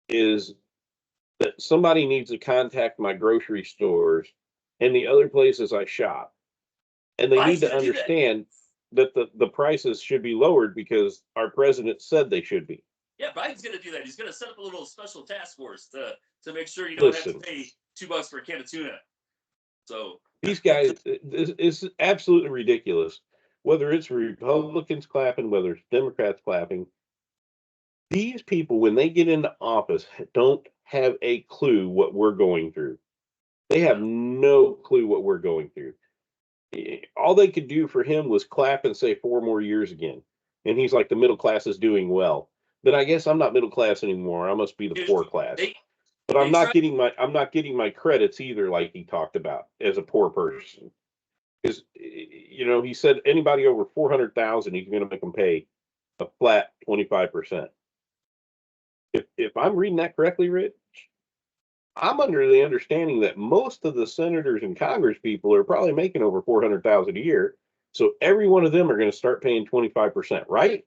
is that somebody needs to contact my grocery stores and the other places I shop, and they need Biden's to going to do that. understand that the prices should be lowered because our president said they should be. Yeah, Biden's going to do that. He's going to set up a little special task force to make sure you don't have to Listen, pay $2 for a can of tuna. So, these guys, this is absolutely ridiculous. Whether it's Republicans clapping, whether it's Democrats clapping, these people, when they get into office, don't have a clue what we're going through. They have no clue what we're going through. All they could do for him was clap and say 4 more years again. And he's like, the middle class is doing well. Then I guess I'm not middle class anymore. I must be the dude, poor class. they But they try. I'm not getting my credits either, like he talked about as a poor person. Because he said anybody over 400,000, he's going to make them pay a flat 25%. If I'm reading that correctly, Rich, I'm under the understanding that most of the senators and Congress people are probably making over 400,000 a year. So every one of them are going to start paying 25%, right?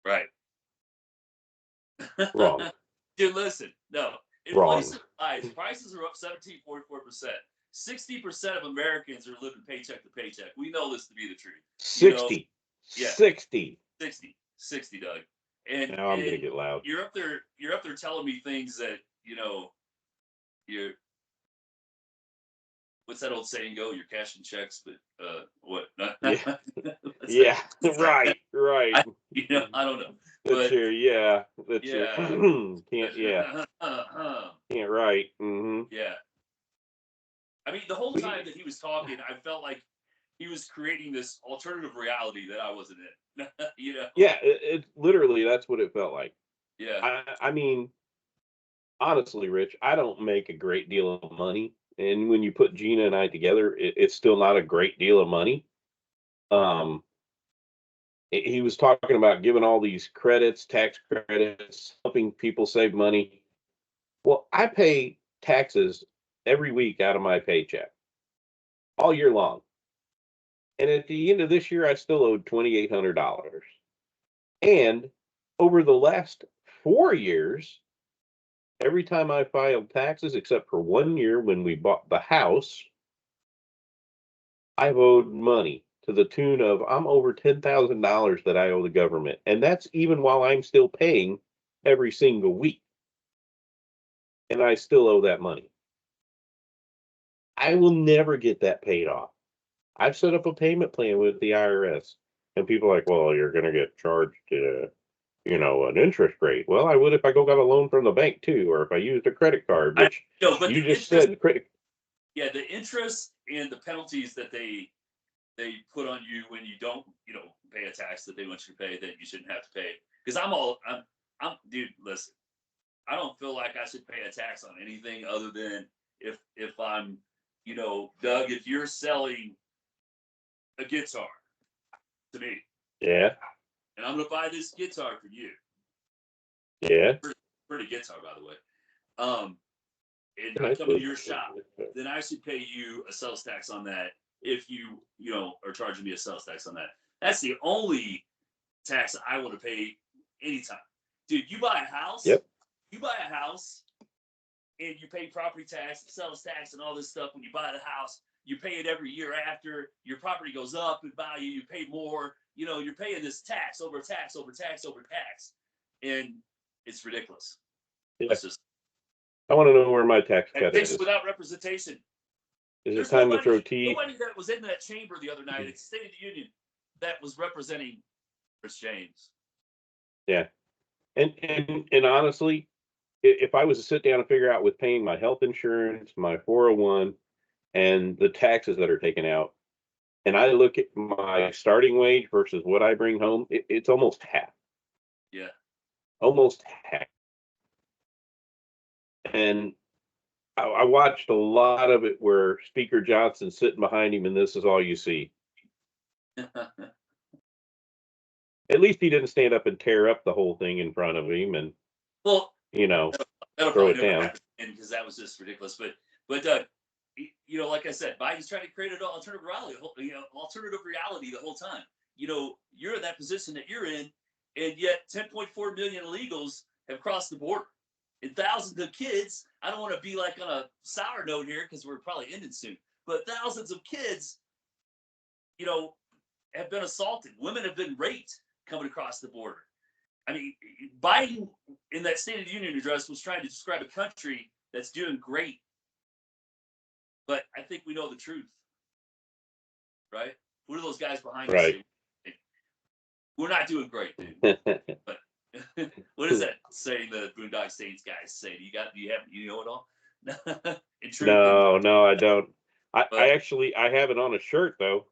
Right. Wrong. Dude, listen. No. Wrong. Inflation rise. Prices are up 17.4%. 60% of Americans are living paycheck to paycheck. We know this to be the truth. 60. Yeah. 60. 60, Doug. And Now I'm going to get loud. you're up there telling me things that, you're what's that old saying go? You're cashing checks, but what? Yeah. Yeah. Right. I, Right. I don't know. That's But your, yeah. That's your, yeah. can't, yeah. Can't write. Mm-hmm. Yeah. I mean, the whole time that he was talking, I felt like he was creating this alternative reality that I wasn't in. Yeah. It literally, that's what it felt like. Yeah. I mean, honestly, Rich, I don't make a great deal of money. And when you put Gina and I together, it's still not a great deal of money. Um, he was talking about giving all these credits, tax credits, helping people save money. Well, I pay taxes every week out of my paycheck all year long. And at the end of this year, I still owed $2,800. And over the last 4 years, every time I filed taxes, except for 1 year when we bought the house, I've owed money to the tune of I'm over $10,000 that I owe the government. And that's even while I'm still paying every single week. And I still owe that money. I will never get that paid off. I've set up a payment plan with the IRS, and people are like, well, you're going to get charged, an interest rate. Well, I would if I got a loan from the bank too, or if I used a credit card, which but you the just interest, said credit. yeah, the interest and the penalties that they put on you when you don't, pay a tax that they want you to pay that you shouldn't have to pay. Because dude, listen, I don't feel like I should pay a tax on anything other than if I'm, Doug, if you're selling a guitar to me, Yeah, and I'm gonna buy this guitar for you, yeah. pretty guitar by the way, and I Nice come into your shop, then I should pay you a sales tax on that if you are charging me a sales tax on that. That's the only tax I want to pay anytime. Dude, you buy a house, Yep. And you pay property tax, sales tax, and all this stuff when you buy the house. You pay it every year after. Your property goes up in value. You pay more. You're paying this tax over tax over tax over tax, and it's ridiculous. Yeah. I want to know where my tax cut is. Without representation. Is it time to throw tea? Nobody that was in that chamber the other night at the State of the Union that was representing Chris James. Yeah, and honestly, if I was to sit down and figure out with paying my health insurance, my 401, and the taxes that are taken out, and I look at my starting wage versus what I bring home, it's almost half. Yeah. Almost half. And I watched a lot of it where Speaker Johnson's sitting behind him, and this is all you see. At least he didn't stand up and tear up the whole thing in front of him, and that'll throw probably it never down. happen because that was just ridiculous. But like I said, Biden's trying to create an alternative reality, the whole time. You're in that position that you're in, and yet 10.4 million illegals have crossed the border, and thousands of kids. I don't want to be like on a sour note here because we're probably ending soon, but thousands of kids, have been assaulted. Women have been raped coming across the border. I mean, Biden in that State of the Union address was trying to describe a country that's doing great. But I think we know the truth, right? What are those guys behind us saying? We're not doing great, dude. But what is that saying the Boondock Saints guys say? You know it all? No, I don't. I have it on a shirt though.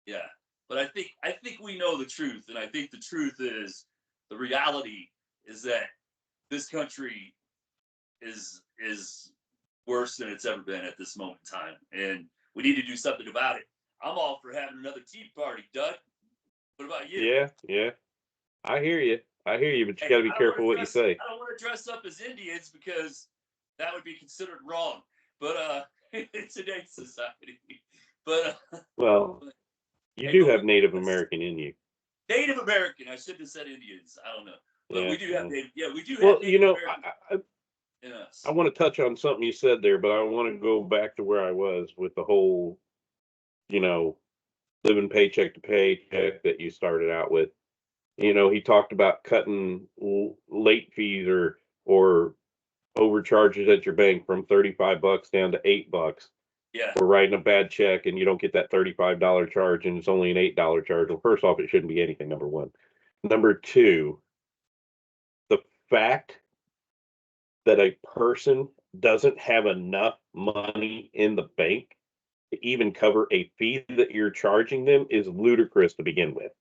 Yeah. But I think we know the truth, and I think the truth is the reality is that this country is worse than it's ever been at this moment in time, and we need to do something about it. I'm all for having another tea party, Doug. What about you? Yeah. I hear you, but you got to be careful what you say. I don't want to dress up as Indians because that would be considered wrong. But in today's society, well. You do have Native American in you. Native American. I shouldn't have said Indians. I don't know. But we do have Native. Yeah, we do have Native American. I want to touch on something you said there, but I want to go back to where I was with the whole, living paycheck to paycheck that you started out with. He talked about cutting late fees or overcharges at your bank from $35 down to $8. Yeah. Or writing a bad check and you don't get that $35 charge and it's only an $8 charge. Well, first off, it shouldn't be anything, number one. Number two, the fact that a person doesn't have enough money in the bank to even cover a fee that you're charging them is ludicrous to begin with.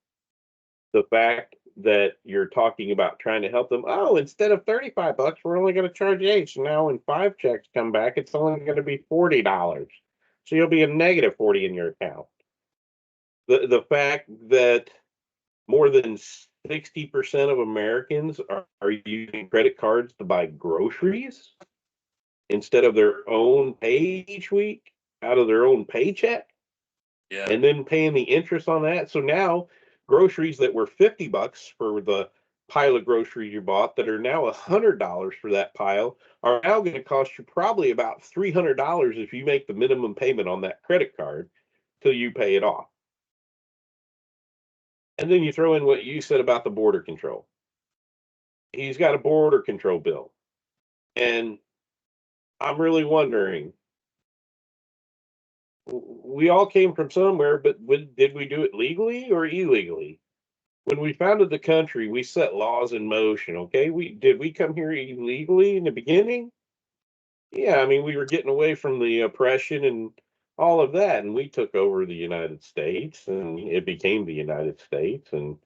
The fact that you're talking about trying to help them, instead of $35, we're only going to charge 8. So now when 5 checks come back, it's only going to be $40. So you'll be a negative 40 in your account. The fact that more than 60% of Americans are using credit cards to buy groceries instead of their own pay each week out of their own paycheck, Yeah. and then paying the interest on that. So now groceries that were $50 for the pile of groceries you bought that are now $100 for that pile are now going to cost you probably about $300 if you make the minimum payment on that credit card till you pay it off. And then you throw in what you said about the border control. He's got a border control bill. And I'm really wondering, we all came from somewhere, but did we do it legally or illegally? When we founded the country, we set laws in motion. Okay, we come here illegally in the beginning? Yeah, I mean we were getting away from the oppression and all of that, and we took over the United States, and it became the United States, and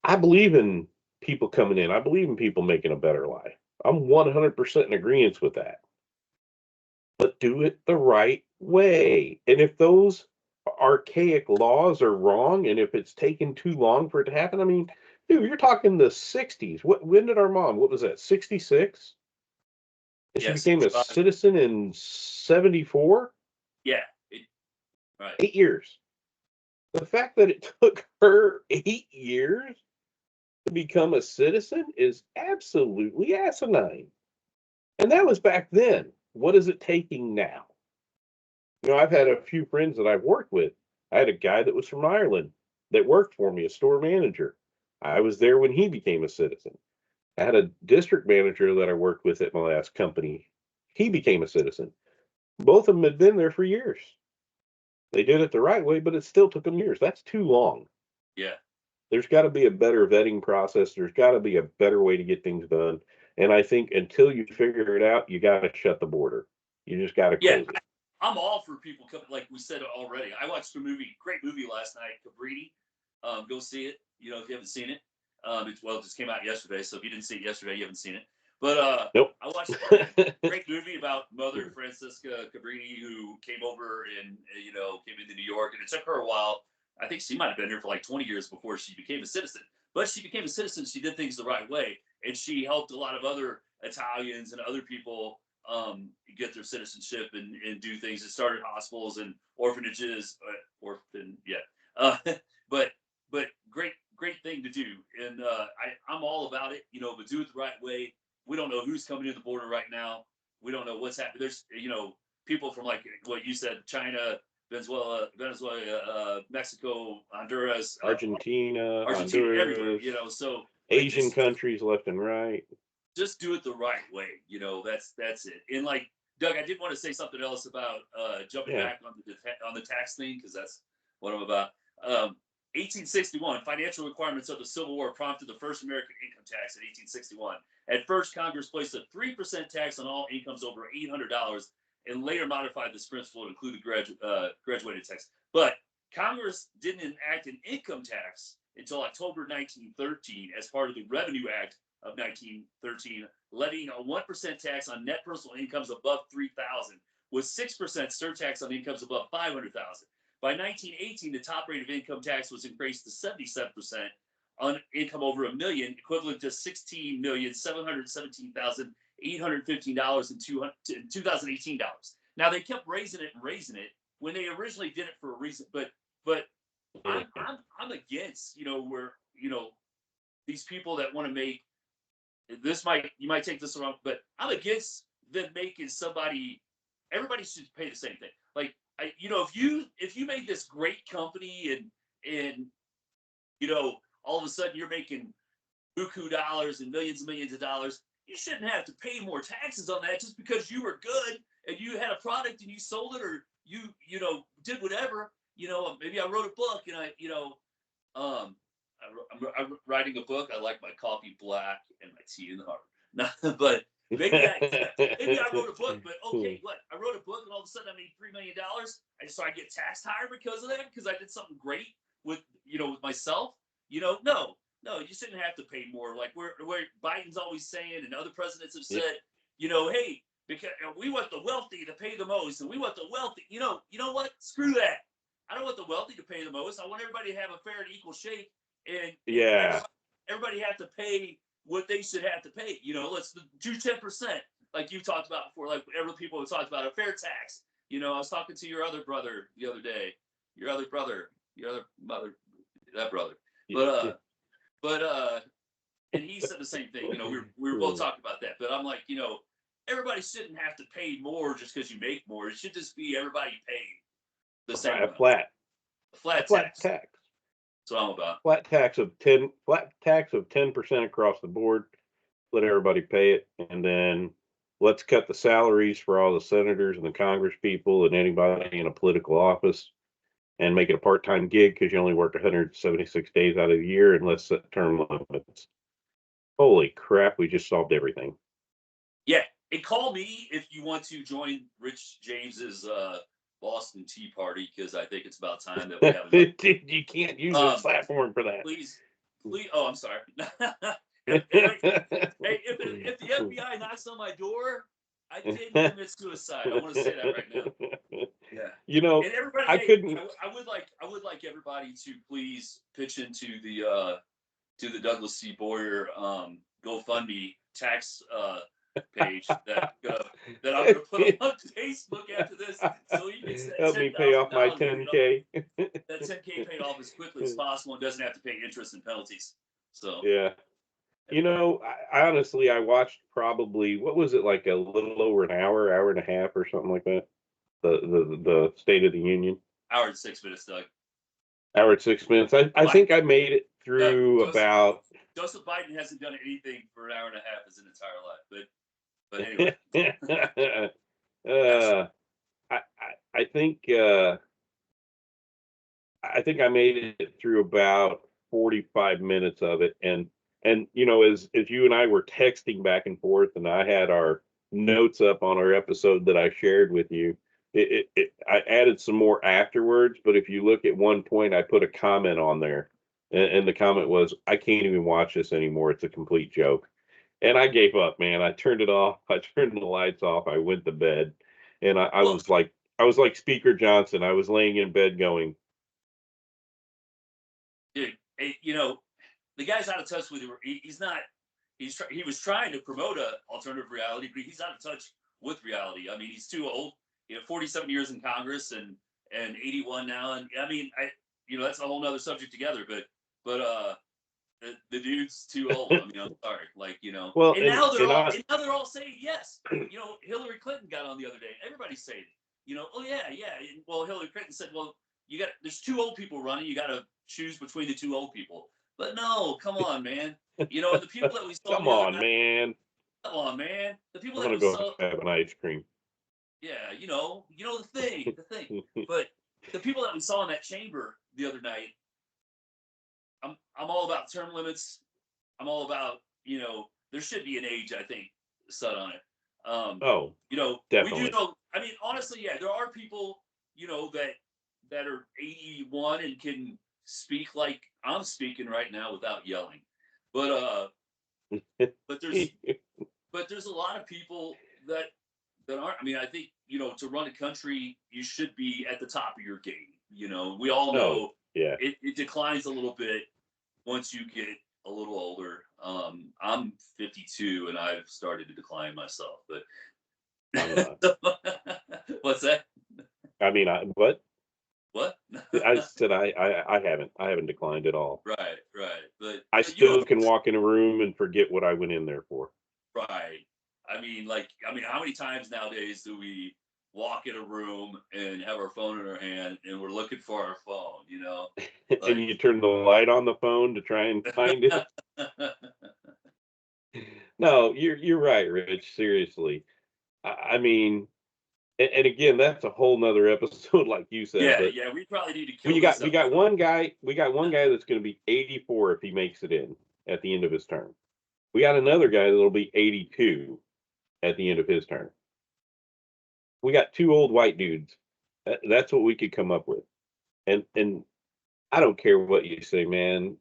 I believe in people coming in. I believe in people making a better life. I'm 100% in agreement with that. But do it the right way. And if those archaic laws are wrong, and if it's taken too long for it to happen, I mean, dude, you're talking the 60s. When did our mom, what was that, 66? And she Yeah. became a 65. citizen in 74? Yeah. Right. 8 years. The fact that it took her 8 years to become a citizen is absolutely asinine. And that was back then. What is it taking now? I've had a few friends that I've worked with. I had a guy that was from Ireland that worked for me, a store manager. I was there when he became a citizen. I had a district manager that I worked with at my last company. He became a citizen. Both of them had been there for years. They did it the right way, but it still took them years. That's too long. Yeah. There's got to be a better vetting process. There's got to be a better way to get things done. And I think until you figure it out, you got to shut the border. You just got to Yeah. close it. I'm all for people coming. Like we said already, I watched a great movie last night, Cabrini. Go see it. If you haven't seen it, it just came out yesterday. So if you didn't see it yesterday, you haven't seen it. But Nope. I watched a great movie about Mother Francisca Cabrini, who came over and came into New York, and it took her a while. I think she might have been here for like 20 years before she became a citizen. But she became a citizen. She did things the right way, and she helped a lot of other Italians and other people get their citizenship and do things. It started hospitals and orphanages, but but great thing to do, and I'm all about it, but do it the right way. We don't know who's coming to the border right now. We don't know what's happening. There's people from, like what you said, China, Venezuela, Mexico, Honduras, Argentina, Argentina, everywhere. Honduras, So like Asian countries left and right. just do it the right way. That's it. And like Doug, I did want to say something else about jumping Yeah. back on the tax thing, because that's what I'm about. 1861, financial requirements of the Civil War prompted the first American income tax in 1861. At first, Congress placed a 3% tax on all incomes over $800, and later modified this principle to include graduated tax. But Congress didn't enact an income tax until October 1913 as part of the Revenue Act of 1913, levying a 1% tax on net personal incomes above $3,000, with 6% surtax on incomes above $500,000. By 1918, the top rate of income tax was increased to 77% on income over $1 million, equivalent to $16,717,815 in 2018 dollars. Now they kept raising it when they originally did it for a reason, but I'm against where these people that want to make this you might take this wrong, but I'm against them making everybody should pay the same thing. Like if you made this great company and all of a sudden you're making buku dollars and millions of dollars, you shouldn't have to pay more taxes on that just because you were good and you had a product and you sold it, or you did whatever. Maybe I wrote a book and I'm writing a book. I like my coffee black and my tea in the harbor. But maybe I wrote a book. But okay, what? I wrote a book and all of a sudden I made $3 million. So I get taxed higher because of that, because I did something great with with myself. No, you shouldn't have to pay more. Like where Biden's always saying, and other presidents have said, hey, because we want the wealthy to pay the most, and we want the wealthy. You know what? Screw that. I don't want the wealthy to pay the most. I want everybody to have a fair and equal shake. And Yeah. everybody have to pay what they should have to pay. Let's do 10%, like you talked about before, like whatever people have talked about a fair tax. I was talking to your other brother the other day, your other mother, that brother, but and he said the same thing. We were both talking about that, but I'm like, everybody shouldn't have to pay more just because you make more. It should just be everybody paying the same amount. A flat tax. That's what I'm about. Flat tax of 10% across the board. Let everybody pay it, and then let's cut the salaries for all the senators and the Congress people and anybody in a political office, and make it a part-time gig because you only work 176 days out of the year, and let's set term limits. Holy crap, we just solved everything. Yeah, and call me if you want to join Rich James's Boston Tea Party, because I think it's about time that we have You can't use this platform for that. Please. Oh, I'm sorry. if the FBI knocks on my door, I didn't commit suicide. I want to say that right now. Yeah. And everybody, I couldn't. I would like everybody to please pitch into the Douglas C. Boyer GoFundMe tax page that I'm going to put on Facebook after this, so you can help me pay off my 10K. That 10K paid off as quickly as possible and doesn't have to pay interest and penalties. So yeah. I honestly, I watched probably, what was it, like a little over an hour and a half or something like that? The State of the Union. Hour and 6 minutes, Doug. Hour and 6 minutes. I think I made it through about. Joseph Biden hasn't done anything for an hour and a half his entire life, but anyway. I think I made it through about 45 minutes of it, and as you and I were texting back and forth, and I had our notes up on our episode that I shared with you. I added some more afterwards, but if you look at one point, I put a comment on there, and the comment was, "I can't even watch this anymore. It's a complete joke." And I gave up, man. I turned it off. I turned the lights off. I went to bed, and I was like Speaker Johnson. I was laying in bed going, dude, the guy's out of touch with you. He was trying to promote a alternative reality, but he's out of touch with reality. I mean, he's too old. 47 years in Congress and 81 now. And I mean, that's a whole nother subject together, but the dude's too old. I mean, I'm sorry. Well, and now they're all saying yes. Hillary Clinton got on the other day. Everybody's saying, oh yeah. Well, Hillary Clinton said, well, there's two old people running. You got to choose between the two old people. But no, come on, man. The people that we saw. Come on, man. Come on, man. The people that we saw. Have an ice cream. Yeah, the thing. But the people that we saw in that chamber the other night, I'm all about term limits. I'm all about, there should be an age, I think, set on it. Definitely. We do know. I mean, honestly, yeah, there are people, that are 81 and can speak like I'm speaking right now without yelling. But there's a lot of people that aren't. I mean, I think, to run a country, you should be at the top of your game. We all know it declines a little bit once you get a little older. I'm 52 and I've started to decline myself, but I'm not. What's that? I mean, what? What? I said I haven't declined at all. Right. But I still can walk in a room and forget what I went in there for. Right. I mean, how many times nowadays do we walk in a room and have our phone in our hand and we're looking for our phone, and you turn the light on the phone to try and find it. No, you're right, Rich. Seriously. I mean, and again, that's a whole nother episode, like you said. Yeah. We probably need to kill. We got one guy that's going to be 84 if he makes it in at the end of his term. We got another guy that'll be 82 at the end of his term. We got two old white dudes. That's what we could come up with. And I don't care what you say, man.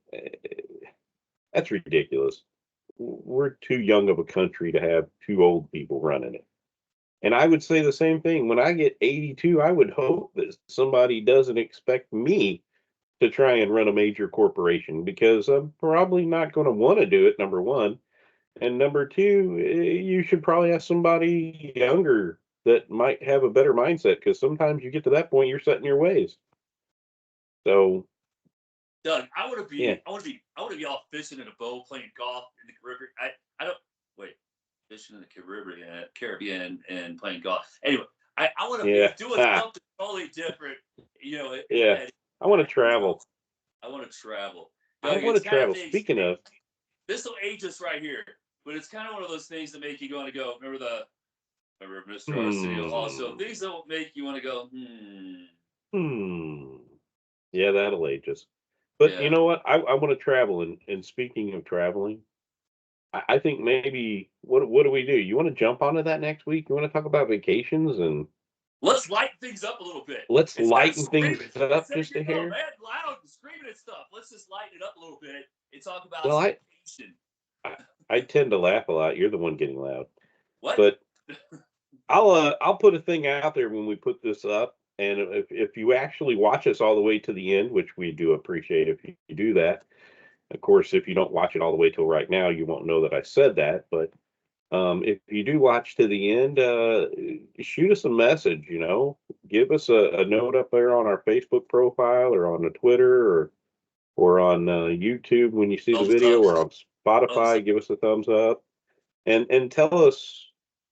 That's ridiculous. We're too young of a country to have two old people running it. And I would say the same thing. When I get 82, I would hope that somebody doesn't expect me to try and run a major corporation, because I'm probably not going to want to do it, number one. And number two, you should probably have somebody younger that might have a better mindset, because sometimes you get to that point, you're set in your ways. So, Doug, I want to yeah, be, off fishing in a boat, playing golf in the Caribbean. I don't wait, fishing in the Caribbean and playing golf. Anyway, I want to be yeah, doing something totally different. You know, yeah. I want to you know, travel. I want to travel. I Doug, want it's to kind of travel. things. Speaking of, This will age us right here, but it's kind of one of those things that make you want to go. Remember Mr. Arsenio? Also, hmm, things that will make you want to go. hmm. Yeah, that'll age us. But you Yeah. know what? I want to travel. And speaking of traveling, I think maybe what do we do? You want to jump onto that next week? You want to talk about vacations, and Let's lighten things up a little bit. let's Instead of lighten things screaming, up instead of just a getting all hair? mad, loud, and screaming and stuff, let's just lighten it up a little bit and talk about Well, some I vacation. I, I tend to laugh a lot. You're the one getting loud. What? But I'll put a thing out there when we put this up, and if you actually watch us all the way to the end, which we do appreciate if you do that. Of course, if you don't watch it all the way till right now, you won't know that I said that. But if you do watch to the end, shoot us a message. Give us a note up there on our Facebook profile, or on the Twitter, or on YouTube when you see the Thumbs video, up. or on Thumbs up. Spotify. Give us a thumbs up, and tell us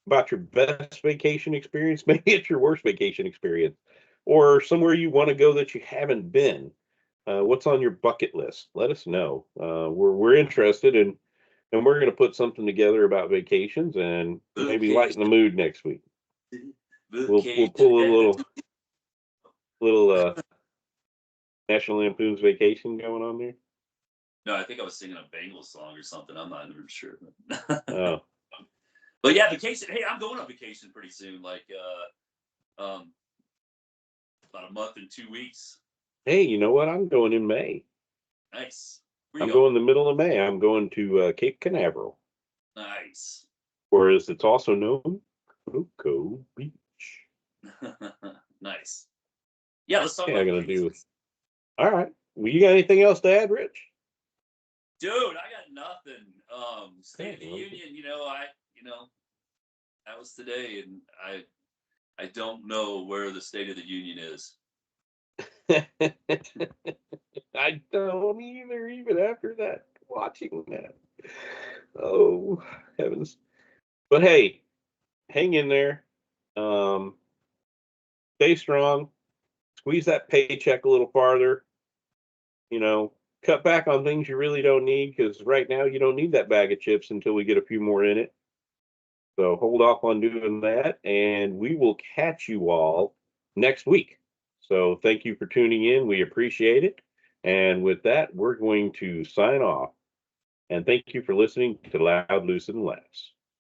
about your best vacation experience. Maybe it's your worst vacation experience, or somewhere you want to go that you haven't been. What's on your bucket list? Let us know. We're interested in, and we're going to put something together about vacations and maybe lighten the Vacation. mood next week. We'll Vacation. pull a little National Lampoon's Vacation going on there. No, I think I was singing a Bengals song or something. I'm not even sure. Oh, But yeah, vacation. Hey, I'm going on vacation pretty soon. Like about a month and 2 weeks. hey, you know what? I'm going in May. Nice. Where I'm you go? going the middle of May. I'm going to Cape Canaveral, Nice. whereas it's also known Cocoa Beach. Nice. Yeah, let's talk Yeah, I'm about gonna do. vacations. All right. Well, you got anything else to add, Rich? Dude, I got nothing. State Yeah, of the well, Union, that was today, and I don't know where the State of the Union is. I don't either, even after that, watching that. Oh, heavens. But hey, hang in there. Um, Stay strong. Squeeze that paycheck a little farther. You know, cut back on things you really don't need, because right now you don't need that bag of chips until we get a few more in it. So hold off on doing that, and we will catch you all next week. So thank you for tuning in. We appreciate it. And with that, we're going to sign off. And thank you for listening to Loud, Lucid, and Laughs.